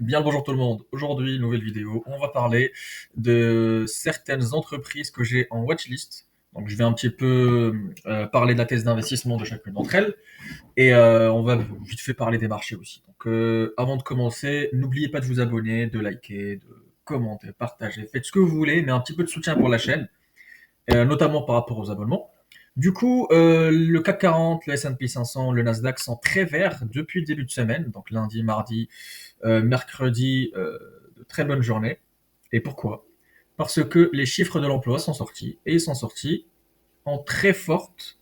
Bien le bonjour tout le monde. Aujourd'hui, nouvelle vidéo. On va parler de certaines entreprises que j'ai en watchlist. Donc, je vais un petit peu parler de la thèse d'investissement de chacune d'entre elles. Et on va vite fait parler des marchés aussi. Donc, avant de commencer, n'oubliez pas de vous abonner, de liker, de commenter, partager. Faites ce que vous voulez, mais un petit peu de soutien pour la chaîne, notamment par rapport aux abonnements. Du coup, le CAC 40, le S&P 500, le Nasdaq sont très verts depuis le début de semaine, donc lundi, mardi, mercredi, de très bonnes journées. Et pourquoi? Parce que les chiffres de l'emploi sont sortis, et ils sont sortis en très forte,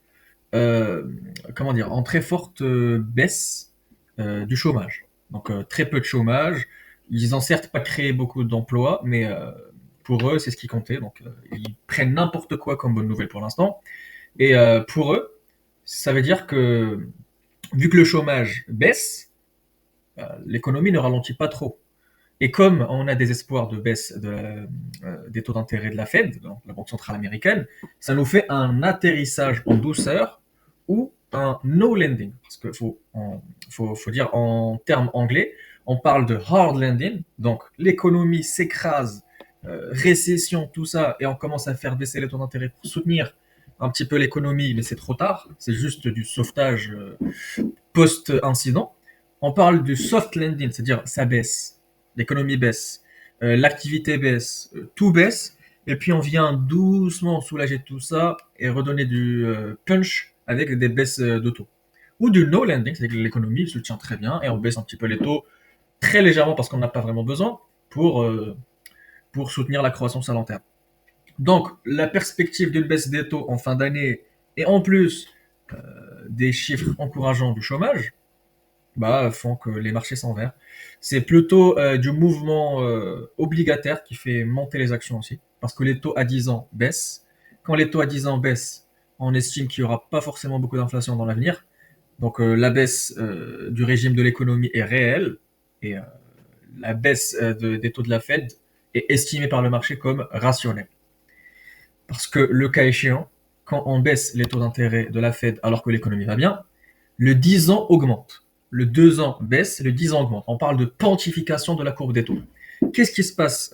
euh, comment dire, en très forte baisse du chômage. Donc très peu de chômage. Ils n'ont certes pas créé beaucoup d'emplois, mais pour eux, c'est ce qui comptait. Donc ils prennent n'importe quoi comme bonne nouvelle pour l'instant. Et pour eux, ça veut dire que vu que le chômage baisse, l'économie ne ralentit pas trop. Et comme on a des espoirs de baisse des taux d'intérêt de la Fed, donc la Banque centrale américaine, ça nous fait un atterrissage en douceur ou un no landing. Parce qu'il faut dire en termes anglais, on parle de hard landing, donc l'économie s'écrase, récession, tout ça, et on commence à faire baisser les taux d'intérêt pour soutenir un petit peu l'économie, mais c'est trop tard, c'est juste du sauvetage post-incident. On parle du soft landing, c'est-à-dire ça baisse, l'économie baisse, l'activité baisse, tout baisse, et puis on vient doucement soulager tout ça et redonner du punch avec des baisses de taux. Ou du no landing, c'est-à-dire que l'économie se tient très bien et on baisse un petit peu les taux très légèrement parce qu'on n'a pas vraiment besoin pour, euh, pour soutenir la croissance à long terme. Donc la perspective d'une baisse des taux en fin d'année et en plus des chiffres encourageants du chômage, font que les marchés sont verts. C'est plutôt du mouvement obligataire qui fait monter les actions aussi, parce que les taux à 10 ans baissent. Quand les taux à 10 ans baissent, on estime qu'il n'y aura pas forcément beaucoup d'inflation dans l'avenir. Donc la baisse du régime de l'économie est réelle, et la baisse des taux de la Fed est estimée par le marché comme rationnelle. Parce que le cas échéant, quand on baisse les taux d'intérêt de la Fed alors que l'économie va bien, le 10 ans augmente. Le 2 ans baisse, le 10 ans augmente. On parle de pontification de la courbe des taux. Qu'est-ce qui se passe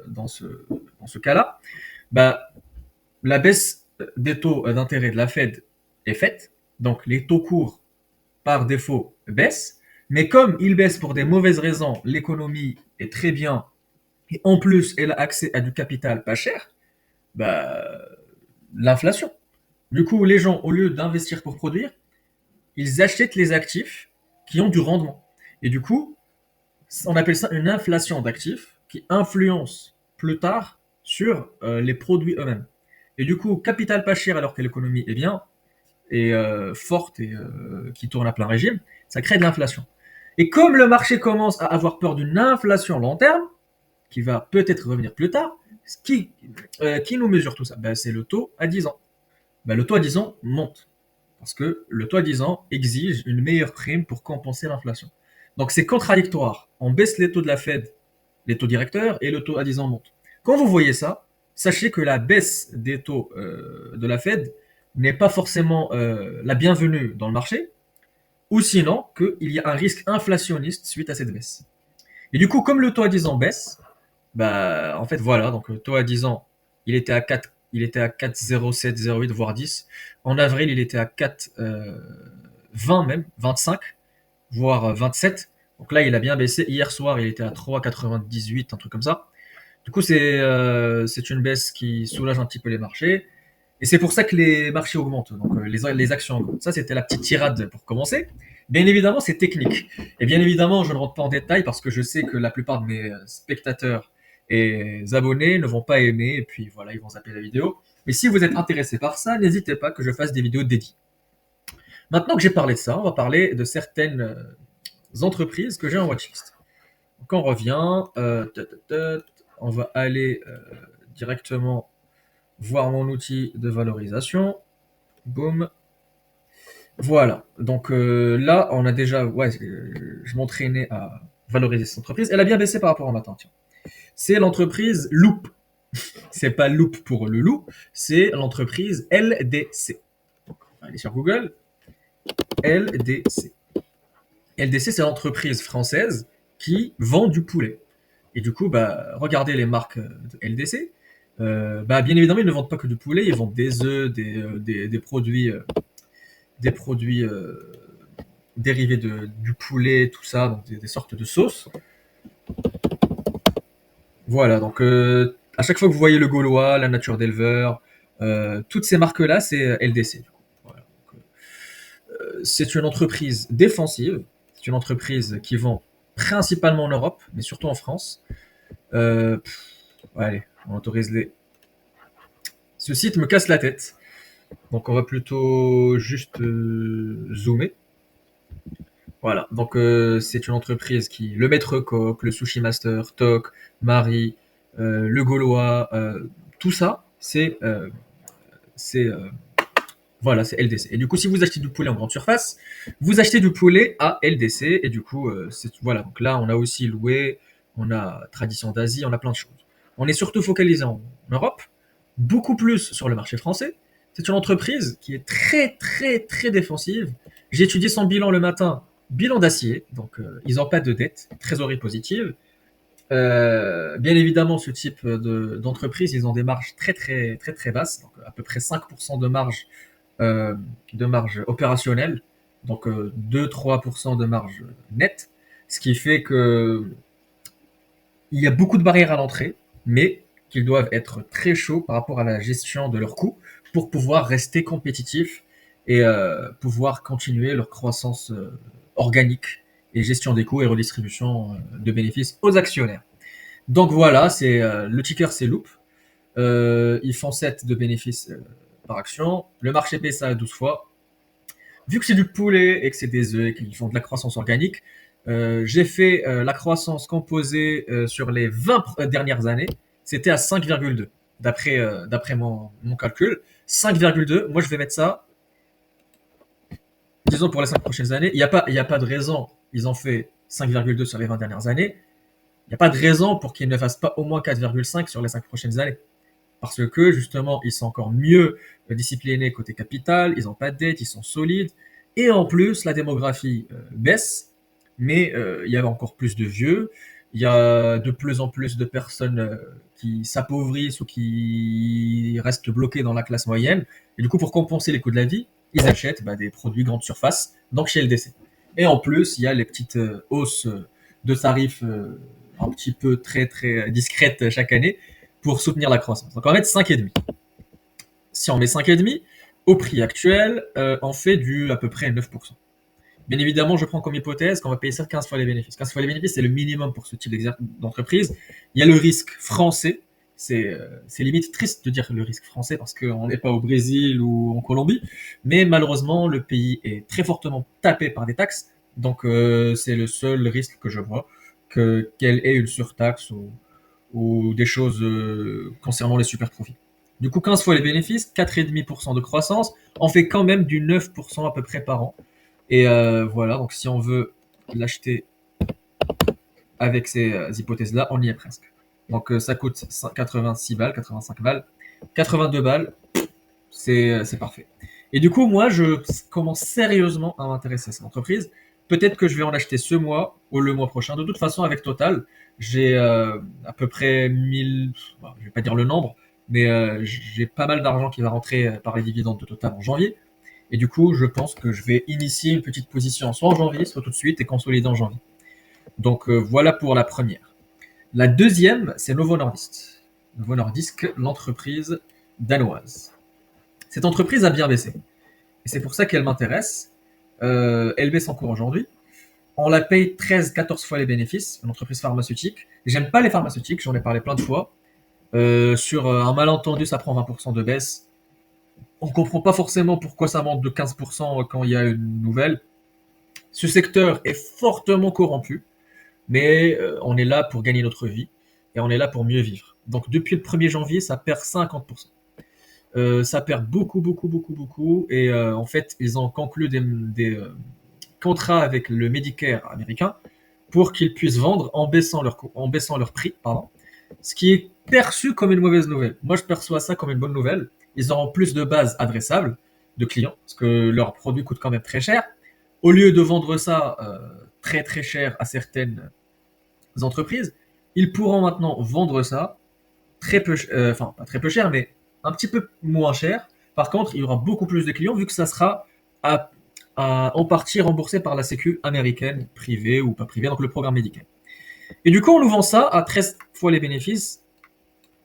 dans ce cas-là? bah, La baisse des taux d'intérêt de la Fed est faite, donc les taux courts, par défaut, baissent, mais comme ils baissent pour des mauvaises raisons, l'économie est très bien, et en plus, elle a accès à du capital pas cher, bah, l'inflation. Du coup, les gens, au lieu d'investir pour produire, ils achètent les actifs qui ont du rendement. Et du coup, on appelle ça une inflation d'actifs qui influence plus tard sur les produits eux-mêmes. Et du coup, capital pas cher alors que l'économie est bien et forte et qui tourne à plein régime, ça crée de l'inflation. Et comme le marché commence à avoir peur d'une inflation long terme, qui va peut-être revenir plus tard, qui nous mesure tout ça? C'est le taux à 10 ans. Le taux à 10 ans monte. Parce que le taux à 10 ans exige une meilleure prime pour compenser l'inflation. Donc c'est contradictoire. On baisse les taux de la Fed, les taux directeurs, et le taux à 10 ans monte. Quand vous voyez ça, sachez que la baisse des taux de la Fed n'est pas forcément la bienvenue dans le marché, ou sinon qu'il y a un risque inflationniste suite à cette baisse. Et du coup, comme le taux à 10 ans baisse, en fait, voilà, donc le taux à 10 ans, il était à 4,07, 0,8, voire 10. En avril, il était à 4, 20 même, 25, voire 27. Donc là, il a bien baissé. Hier soir, il était à 3,98, un truc comme ça. Du coup, c'est une baisse qui soulage un petit peu les marchés. Et c'est pour ça que les marchés augmentent, donc les actions augmentent. Ça, c'était la petite tirade pour commencer. Bien évidemment, c'est technique. Et bien évidemment, je ne rentre pas en détail parce que je sais que la plupart de mes spectateurs et abonnés ne vont pas aimer, et puis voilà, ils vont zapper la vidéo. Mais si vous êtes intéressé par ça, n'hésitez pas que je fasse des vidéos dédiées. Maintenant que j'ai parlé de ça, on va parler de certaines entreprises que j'ai en watchlist. Donc on revient, on va aller directement voir mon outil de valorisation. Boum. Voilà. Donc là, on a déjà. Ouais, je m'entraînais à valoriser cette entreprise. Elle a bien baissé par rapport au matin. Tiens. C'est l'entreprise Loop. C'est pas Loop pour le loup, c'est l'entreprise LDC. Donc, on va aller sur Google. LDC. LDC, c'est l'entreprise française qui vend du poulet. Et du coup, bah, regardez les marques de LDC. Bah, bien évidemment, ils ne vendent pas que du poulet, ils vendent des œufs, des produits dérivés du poulet, tout ça, donc des sortes de sauces. Voilà, donc à chaque fois que vous voyez le Gaulois, la Nature d'éleveur, toutes ces marques-là, c'est LDC. Du coup. Voilà. Donc, c'est une entreprise défensive, c'est une entreprise qui vend principalement en Europe, mais surtout en France. Ouais, allez, on autorise les. Ce site me casse la tête, donc on va plutôt juste zoomer. Voilà, donc c'est une entreprise qui, le Maître Coq, le Sushi Master, Toc, Marie, le Gaulois, tout ça, c'est voilà, c'est LDC. Et du coup, si vous achetez du poulet en grande surface, vous achetez du poulet à LDC. Et du coup, voilà. Donc là, on a aussi loué, on a Tradition d'Asie, on a plein de choses. On est surtout focalisé en Europe, beaucoup plus sur le marché français. C'est une entreprise qui est très, très, très défensive. J'ai étudié son bilan le matin, bilan d'acier. Donc, ils n'ont pas de dette, trésorerie positive. Bien évidemment, ce type d'entreprise, ils ont des marges très, très, très, très basses, donc à peu près 5% euh, de marge opérationnelle, donc 2-3% de marge nette, ce qui fait que il y a beaucoup de barrières à l'entrée, mais qu'ils doivent être très chauds par rapport à la gestion de leurs coûts pour pouvoir rester compétitifs et pouvoir continuer leur croissance organique et gestion des coûts et redistribution de bénéfices aux actionnaires. Donc voilà, le ticker c'est Loop. Ils font 7 de bénéfices par action. Le marché paie ça à 12 fois. Vu que c'est du poulet et que c'est des œufs et qu'ils font de la croissance organique, j'ai fait la croissance composée sur les 20 dernières années. C'était à 5,2 d'après mon calcul. 5,2, moi je vais mettre ça, disons pour les 5 prochaines années. Il y a pas de raison, ils ont fait 5,2 sur les 20 dernières années. Il n'y a pas de raison pour qu'ils ne fassent pas au moins 4,5 sur les 5 prochaines années. Parce que justement, ils sont encore mieux disciplinés côté capital, ils n'ont pas de dette, ils sont solides. Et en plus, la démographie baisse, mais il y a encore plus de vieux, il y a de plus en plus de personnes qui s'appauvrissent ou qui restent bloquées dans la classe moyenne. Et du coup, pour compenser les coûts de la vie, ils achètent des produits grande surface, donc chez LDC. Et en plus, il y a les petites hausses de tarifs un petit peu très très discrètes chaque année pour soutenir la croissance. Donc on va mettre 5,5. Si on met 5,5, au prix actuel, on fait du à peu près 9%. Bien évidemment, je prends comme hypothèse qu'on va payer ça 15 fois les bénéfices. 15 fois les bénéfices, c'est le minimum pour ce type d'entreprise. Il y a le risque français. C'est limite triste de dire le risque français parce qu'on n'est pas au Brésil ou en Colombie. Mais malheureusement, le pays est très fortement tapé par des taxes. Donc, c'est le seul risque que je vois, qu'elle ait une surtaxe ou des choses concernant les super profits. Du coup, 15 fois les bénéfices, 4,5% de croissance, on fait quand même du 9% à peu près par an. Et voilà, donc si on veut l'acheter avec ces hypothèses-là, on y est presque. Donc ça coûte 86 balles, 85 balles, 82 balles, c'est parfait. Et du coup, moi, je commence sérieusement à m'intéresser à cette entreprise. Peut-être que je vais en acheter ce mois ou le mois prochain. De toute façon, avec Total, j'ai à peu près 1000, bon, je vais pas dire le nombre, mais j'ai pas mal d'argent qui va rentrer par les dividendes de Total en janvier. Et du coup, je pense que je vais initier une petite position soit en janvier, soit tout de suite et consolider en janvier. Donc voilà pour la première. La deuxième, c'est Novo Nordisk. Novo Nordisk, l'entreprise danoise. Cette entreprise a bien baissé. Et c'est pour ça qu'elle m'intéresse. Elle baisse en cours aujourd'hui. On la paye 13-14 fois les bénéfices, une entreprise pharmaceutique. J'aime pas les pharmaceutiques, j'en ai parlé plein de fois. Sur un malentendu, ça prend 20% de baisse. On ne comprend pas forcément pourquoi ça monte de 15% quand il y a une nouvelle. Ce secteur est fortement corrompu, mais on est là pour gagner notre vie et on est là pour mieux vivre. Donc depuis le 1er janvier, ça perd 50%. Ça perd beaucoup, beaucoup, beaucoup, beaucoup. Et en fait, ils ont conclu des contrats avec le Medicare américain pour qu'ils puissent vendre en baissant leur prix, pardon, ce qui est perçu comme une mauvaise nouvelle. Moi, je perçois ça comme une bonne nouvelle. Ils auront plus de bases adressables de clients, parce que leurs produits coûtent quand même très cher. Au lieu de vendre ça très très cher à certaines entreprises, ils pourront maintenant vendre ça très peu, enfin pas très peu cher, mais un petit peu moins cher. Par contre, il y aura beaucoup plus de clients vu que ça sera à, en partie remboursé par la Sécu américaine, privée ou pas privée, donc le programme médical. Et du coup, on nous vend ça à 13 fois les bénéfices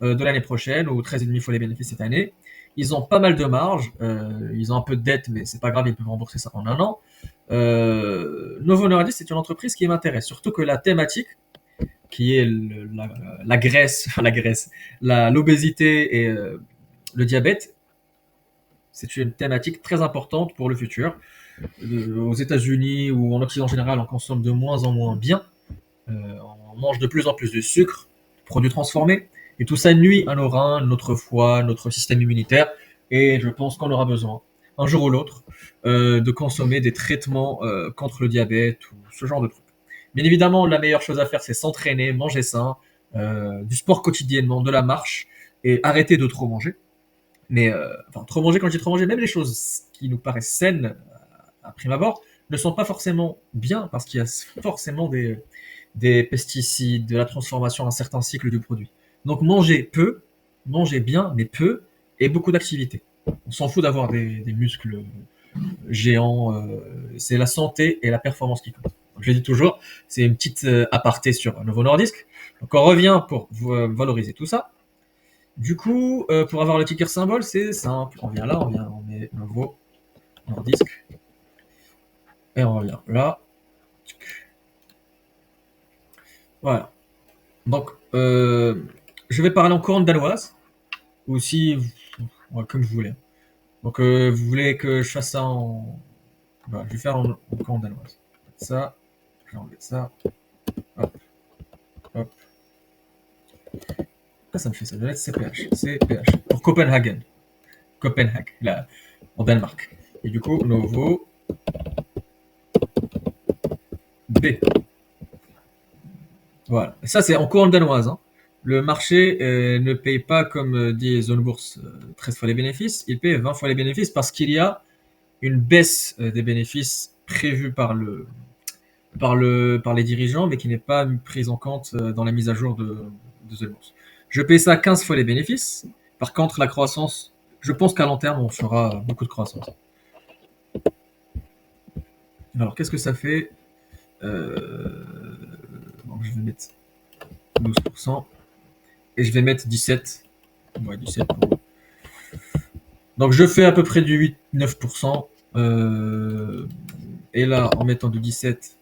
de l'année prochaine ou 13,5 fois les bénéfices cette année. Ils ont pas mal de marge, ils ont un peu de dette, mais c'est pas grave, ils peuvent rembourser ça en un an. Novo Nordisk, c'est une entreprise qui m'intéresse, surtout que la thématique, qui est la graisse, enfin la graisse, l'obésité et le diabète, c'est une thématique très importante pour le futur. Aux États-Unis ou en Occident en général, on consomme de moins en moins bien. On mange de plus en plus de sucre, de produits transformés, et tout ça nuit à nos reins, notre foie, notre système immunitaire, et je pense qu'on aura besoin, un jour ou l'autre, de consommer des traitements contre le diabète ou ce genre de trucs. Bien évidemment, la meilleure chose à faire, c'est s'entraîner, manger sain, du sport quotidiennement, de la marche, et arrêter de trop manger. Mais enfin, trop manger, quand je dis trop manger, même les choses qui nous paraissent saines à prime abord ne sont pas forcément bien parce qu'il y a forcément des pesticides, de la transformation à un certain cycle du produit. Donc manger peu, manger bien, mais peu, et beaucoup d'activité. On s'en fout d'avoir des muscles géants, c'est la santé et la performance qui comptent. Je le dis toujours, c'est une petite aparté sur Novo Nordisk. Donc on revient pour valoriser tout ça. Du coup, pour avoir le ticker symbole, c'est simple. On vient là, on met Novo Nordisk, et on revient là. Voilà. Donc, je vais parler en couronne danoise, ou si, ouais, comme vous voulez. Donc, vous voulez que je fasse ça en... Voilà, je vais faire en couronne danoise. Ça, je vais enlever ça. Hop, hop. Pourquoi ça me fait ça? Je vais mettre CPH. CPH. Pour Copenhagen. Copenhague, là, en Danemark. Et du coup, Novo B. Voilà. Et ça, c'est en couronne danoise, hein. Le marché ne paye pas comme dit Zone Bourse 13 fois les bénéfices, il paye 20 fois les bénéfices parce qu'il y a une baisse des bénéfices prévue par les dirigeants, mais qui n'est pas prise en compte dans la mise à jour de The Bourse. Je paye ça 15 fois les bénéfices. Par contre, la croissance, je pense qu'à long terme, on fera beaucoup de croissance. Alors, qu'est-ce que ça fait donc, je vais mettre 12%. Et je vais mettre 17. Ouais, 17. Donc, je fais à peu près du 8-9%. Et là, en mettant du 17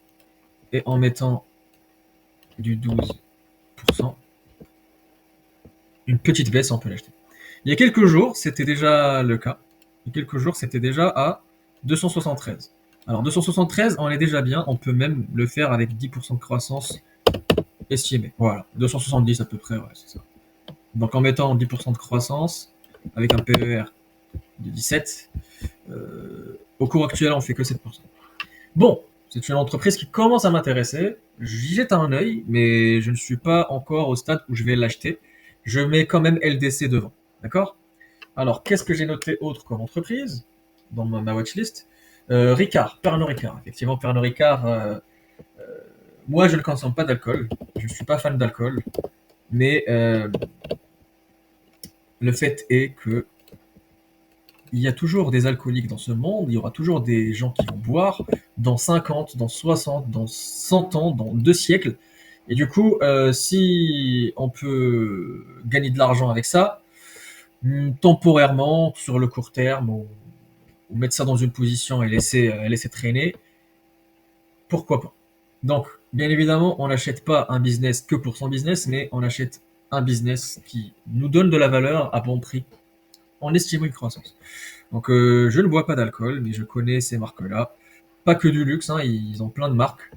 et en mettant du 12%, une petite baisse, on peut l'acheter. Il y a quelques jours, c'était déjà le cas. Il y a quelques jours, c'était déjà à 273. Alors, 273, on est déjà bien. On peut même le faire avec 10% de croissance estimée. Voilà, 270 à peu près, ouais, c'est ça. Donc, en mettant 10% de croissance, avec un PER de 17, au cours actuel, on fait que 7%. Bon, c'est une entreprise qui commence à m'intéresser. J'y jette un œil, mais je ne suis pas encore au stade où je vais l'acheter. Je mets quand même LDC devant. D'accord? Alors, qu'est-ce que j'ai noté autre comme entreprise dans ma watchlist? Ricard, Pernod Ricard. Effectivement, Pernod Ricard, moi je ne consomme pas d'alcool. Je ne suis pas fan d'alcool. Mais le fait est que il y a toujours des alcooliques dans ce monde, il y aura toujours des gens qui vont boire dans 50, dans 60, dans 100 ans, dans 2 siècles. Et du coup, si on peut gagner de l'argent avec ça, temporairement, sur le court terme, ou mettre ça dans une position et laisser traîner, pourquoi pas. Donc, bien évidemment, on n'achète pas un business que pour son business, mais on achète un business qui nous donne de la valeur à bon prix, en estimant une croissance. Donc je ne bois pas d'alcool, mais je connais ces marques-là. Pas que du luxe, hein, ils ont plein de marques.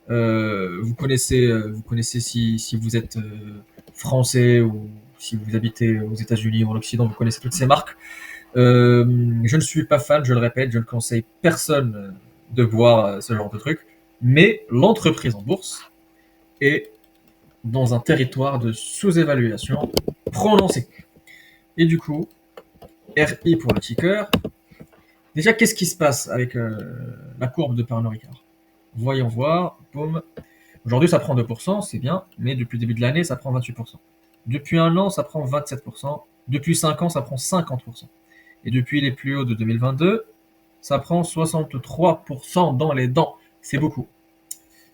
Vous connaissez si vous êtes français ou si vous habitez aux États-Unis ou en Occident, vous connaissez toutes ces marques. Je ne suis pas fan, je le répète, je ne conseille personne de boire ce genre de truc. Mais l'entreprise en bourse est dans un territoire de sous-évaluation prononcée. Et du coup, RI pour le ticker. Déjà, qu'est-ce qui se passe avec la courbe de Pernod Ricard? Voyons voir. Boum. Aujourd'hui, ça prend 2%, c'est bien, mais depuis le début de l'année, ça prend 28%. Depuis un an, ça prend 27%. Depuis 5 ans, ça prend 50%. Et depuis les plus hauts de 2022, ça prend 63% dans les dents. C'est beaucoup.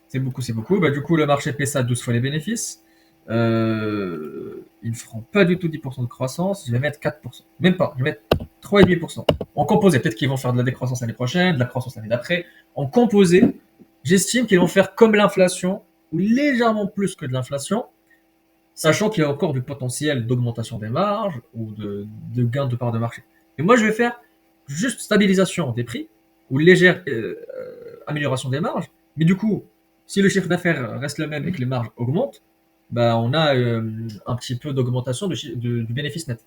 C'est beaucoup, c'est beaucoup. Bah, du coup, le marché paie ça 12 fois les bénéfices. Ils ne feront pas du tout 10% de croissance. Je vais mettre 4%. Même pas. Je vais mettre 3,5%. En composé, peut-être qu'ils vont faire de la décroissance l'année prochaine, de la croissance l'année d'après. En composé, j'estime qu'ils vont faire comme l'inflation, ou légèrement plus que de l'inflation, sachant qu'il y a encore du potentiel d'augmentation des marges ou de gain de part de marché. Et moi, je vais faire juste stabilisation des prix ou légère amélioration des marges. Mais du coup, si le chiffre d'affaires reste le même et que les marges augmentent, bah, on a un petit peu d'augmentation du bénéfice net.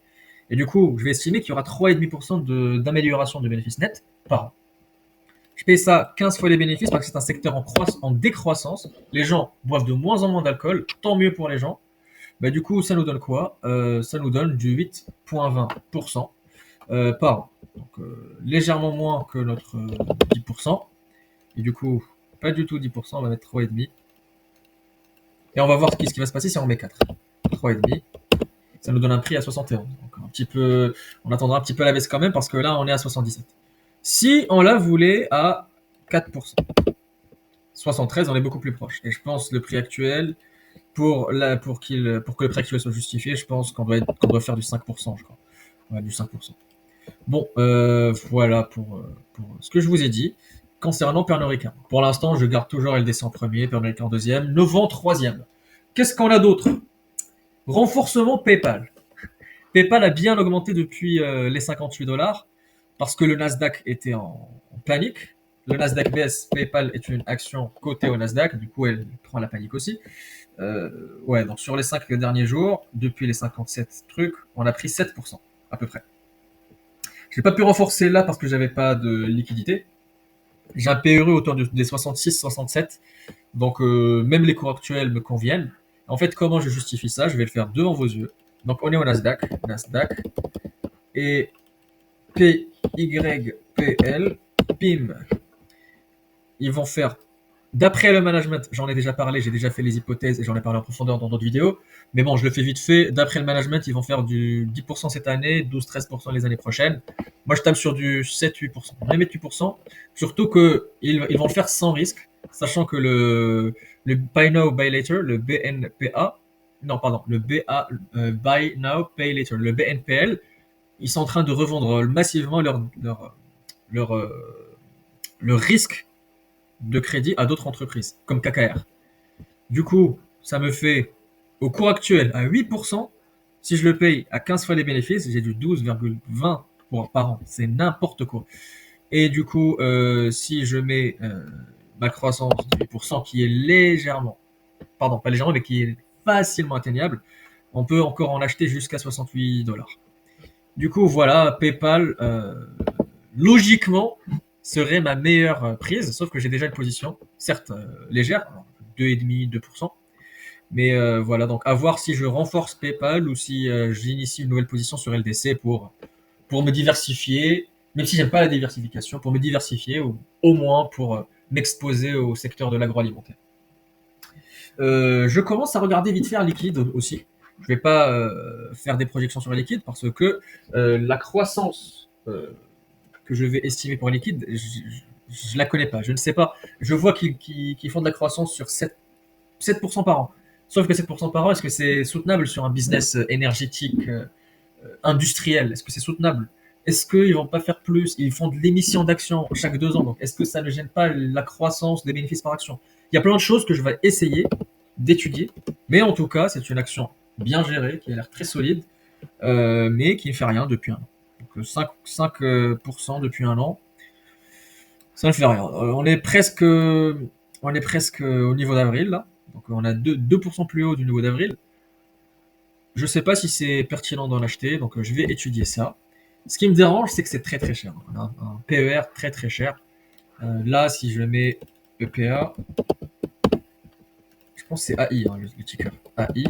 Et du coup, je vais estimer qu'il y aura 3,5% d'amélioration du bénéfice net par an. Je paye ça 15 fois les bénéfices parce que c'est un secteur en décroissance. Les gens boivent de moins en moins d'alcool, tant mieux pour les gens. Bah, du coup, ça nous donne quoi? Ça nous donne du 8,20% par an. Donc, légèrement moins que notre 10%. Et du coup, pas du tout 10%, on va mettre 3,5. Et on va voir ce qui va se passer si on met 4. 3,5. Ça nous donne un prix à 71. Donc, un petit peu, on attendra un petit peu la baisse quand même parce que là, on est à 77. Si on la voulait à 4%, 73, on est beaucoup plus proche. Et je pense le prix actuel, pour que le prix actuel soit justifié, je pense qu'on doit faire du 5%, je crois. Ouais, du 5%. Bon, voilà pour ce que je vous ai dit concernant Pernod Ricard. Pour l'instant, je garde toujours LDC en premier, Pernod Ricard en deuxième, Novant troisième. Qu'est-ce qu'on a d'autre? Renforcement PayPal. PayPal a bien augmenté depuis les 58 dollars parce que le Nasdaq était en panique. Le Nasdaq baisse, PayPal est une action cotée au Nasdaq, du coup elle prend la panique aussi. Ouais, donc sur les 5 derniers jours, depuis les 57 trucs, on a pris 7% à peu près. J'ai pas pu renforcer là parce que j'avais pas de liquidité. J'ai un PRE autour des 66-67, donc même les cours actuels me conviennent. En fait, comment je justifie ça? Je vais le faire devant vos yeux. Donc on est au Nasdaq, et PYPL, PIM. Ils vont faire, d'après le management, j'en ai déjà parlé, j'ai déjà fait les hypothèses et j'en ai parlé en profondeur dans d'autres vidéos, mais bon, je le fais vite fait. D'après le management, ils vont faire du 10% cette année, 12-13% les années prochaines. Moi, je tape sur du 7-8%. On va mettre 8%, surtout qu'ils vont le faire sans risque, sachant que le Buy Now, Pay Later, le BNPA, non, pardon, le Buy Now, Pay Later, le BNPL, ils sont en train de revendre massivement leur, leur risque de crédit à d'autres entreprises, comme KKR. Du coup, ça me fait, au cours actuel, à 8%. Si je le paye à 15 fois les bénéfices, j'ai du 12,20 par an. C'est n'importe quoi. Et du coup, si je mets ma croissance de 8% qui est légèrement, pardon, pas légèrement, mais qui est facilement atteignable, on peut encore en acheter jusqu'à 68 dollars. Du coup, voilà, PayPal, logiquement, serait ma meilleure prise, sauf que j'ai déjà une position, certes légère, 2,5, 2%. Mais voilà, donc à voir si je renforce PayPal ou si j'initie une nouvelle position sur LDC pour me diversifier, même si j'aime pas la diversification, pour me diversifier ou au moins pour m'exposer au secteur de l'agroalimentaire. Je commence à regarder vite fait un liquide aussi. Je vais pas faire des projections sur un liquide parce que la croissance que je vais estimer pour un liquide, je la connais pas, je ne sais pas. Je vois qu'ils font de la croissance sur 7% par an. Sauf que 7% par an, est-ce que c'est soutenable sur un business énergétique, industriel? Est-ce que c'est soutenable? Est-ce qu'ils vont pas faire plus? Ils font de l'émission d'actions chaque 2 ans. Donc, est-ce que ça ne gêne pas la croissance des bénéfices par action? Il y a plein de choses que je vais essayer d'étudier. Mais en tout cas, c'est une action bien gérée, qui a l'air très solide, mais qui ne fait rien depuis un an. Donc 5% depuis un an, ça ne fait rien. On est presque au niveau d'avril, là. Donc on a 2% plus haut du niveau d'avril. Je ne sais pas si c'est pertinent d'en acheter, donc je vais étudier ça. Ce qui me dérange, c'est que c'est très très cher. On a un PER très très cher. Là, si je mets EPA, je pense que c'est AI, hein, le ticker. AI.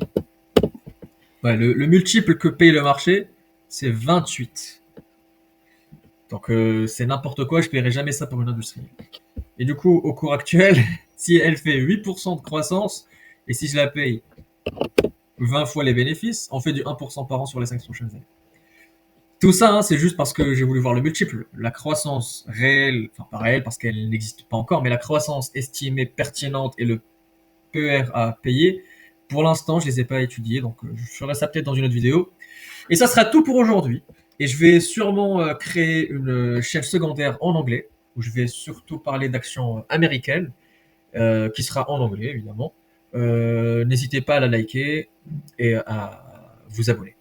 Ouais, le multiple que paye le marché, c'est 28. Donc c'est n'importe quoi, je ne paierai jamais ça pour une industrie. Et du coup, au cours actuel, si elle fait 8% de croissance, et si je la paye 20 fois les bénéfices, on fait du 1% par an sur les 5 prochaines années. Tout ça, hein, c'est juste parce que j'ai voulu voir le multiple. La croissance réelle, enfin pas réelle parce qu'elle n'existe pas encore, mais la croissance estimée pertinente et le PER à payer, pour l'instant, je les ai pas étudiés, donc je ferai ça peut-être dans une autre vidéo. Et ça sera tout pour aujourd'hui. Et je vais sûrement créer une chaîne secondaire en anglais, où je vais surtout parler d'actions américaines, qui sera en anglais, évidemment. N'hésitez pas à la liker et à vous abonner.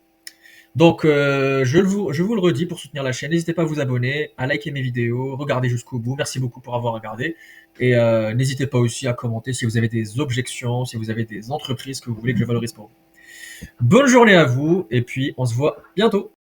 Donc, je vous le redis pour soutenir la chaîne, n'hésitez pas à vous abonner, à liker mes vidéos, regarder jusqu'au bout. Merci beaucoup pour avoir regardé. Et n'hésitez pas aussi à commenter si vous avez des objections, si vous avez des entreprises que vous voulez que je valorise pour vous. Bonne journée à vous, et puis on se voit bientôt.